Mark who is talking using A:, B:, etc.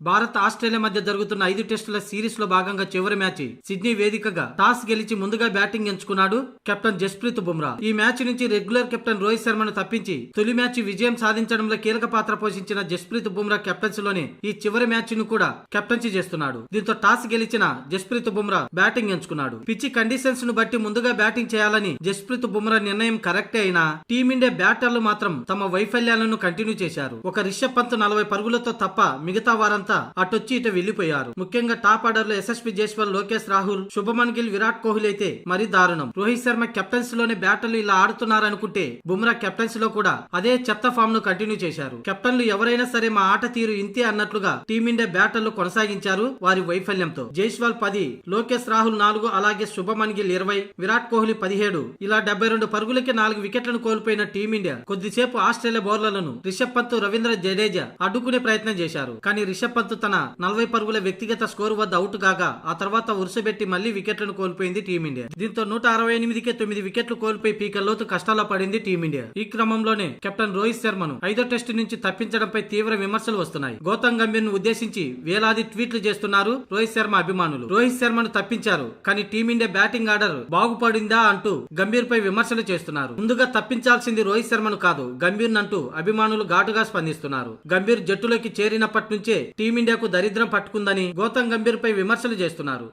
A: Bharat Australia మధ్య జరుగుతున్న 5 టెస్టుల సిరీస్ లో భాగంగా చివరి మ్యాచ్ సిడ్నీ వేదికగా టాస్ గెలిచి ముందుగా బ్యాటింగ్ ఎంచుకున్నాడు కెప్టెన్ జస్ప్రీత్ బుమ్రా. ఈ మ్యాచ్ నుంచి రెగ్యులర్ కెప్టెన్ రోహిత్ శర్మను తప్పించి తొలి మ్యాచ్ విజయం సాధించడంలో కీలక పాత్ర పోషించిన జస్ప్రీత్ బుమ్రా కెప్టెన్సీ లోని ఈ చివరి మ్యాచ్ ను కూడా కెప్టెన్సీ చేస్తున్నాడు. దీంతో టాస్ గెలిచిన జస్ప్రీత్ బుమ్రా బ్యాటింగ్ ఎంచుకున్నాడు. పిచ్చి కండిషన్స్ ను బట్టి ముందుగా బ్యాటింగ్ చేయాలని జస్ప్రీత్ బుమ్రా నిర్ణయం కరెక్టే అయినా టీమిండియా బ్యాటర్లు మాత్రం తమ వైఫల్యాలను కంటిన్యూ చేశారు. ఒక రిషబ్ పంత్ 40 పరుగులతో తప్ప మిగతా వారంతా అటొచ్చి ఇటు వెళ్లిపోయారు. ముఖ్యంగా టాప్ ఆర్డర్ లో యశస్వి జైస్వాల్, లోకేష్ రాహుల్, శుభమన్ గిల్, విరాట్ కోహ్లీ అయితే మరీ దారుణం. రోహిత్ శర్మ కెప్టెన్సీ లోనే బ్యాటర్లు ఇలా ఆడుతున్నారనుకుంటే బుమ్రా కెప్టెన్సీలో కూడా అదే చెత్త ఫామ్ ను కంటిన్యూ చేశారు. కెప్టెన్లు ఎవరైనా సరే మా ఆట తీరు ఇంతే అన్నట్లుగా టీమిండియా బ్యాటర్లు కొనసాగించారు వారి వైఫల్యంతో. జైస్వాల్ 10, లోకేష్ రాహుల్ 4, అలాగే శుభమన్ గిల్ 20, విరాట్ కోహ్లీ 17 ఇలా 72 పరుగులకి 4 వికెట్లను కోల్పోయిన టీమిండియా కొద్దిసేపు ఆస్ట్రేలియా బౌలర్లను రిషబ్ పంత్, రవీంద్ర జడేజా అడ్డుకునే ప్రయత్నం చేశారు. కానీ రిషబ్ పంత్ తన 40 పరుగుల వ్యక్తిగత స్కోరు వద్ద అవుట్ కాగా ఆ తర్వాత వరుసబెట్టి మళ్లీ వికెట్లను కోల్పోయింది టీమిండియా. దీంతో 168కే 9 వికెట్లు కోల్పోయి పీకల్లోతు కష్టాల్లో పడింది టీమిండియా. ఈ క్రమంలోనే కెప్టెన్ రోహిత్ శర్మను 5వ టెస్టు నుంచి తప్పించడంపై తీవ్ర విమర్శలు వస్తున్నాయి. గౌతమ్ గంభీర్ ను ఉద్దేశించి వేలాది ట్వీట్లు చేస్తున్నారు రోహిత్ శర్మ అభిమానులు. రోహిత్ శర్మను తప్పించారు కానీ టీమిండియా బ్యాటింగ్ ఆర్డర్ బాగుపడిందా అంటూ గంభీర్ పై విమర్శలు చేస్తున్నారు. ముందుగా తప్పించాల్సింది రోహిత్ శర్మను కాదు గంభీర్ అంటూ అభిమానులు ఘాటుగా స్పందిస్తున్నారు. గంభీర్ జట్టులోకి చేరినప్పటి నుంచే టీమిండియాకు దరిద్రం పట్టుకుందని గౌతమ్ గంభీర్ పై విమర్శలు చేస్తున్నారు.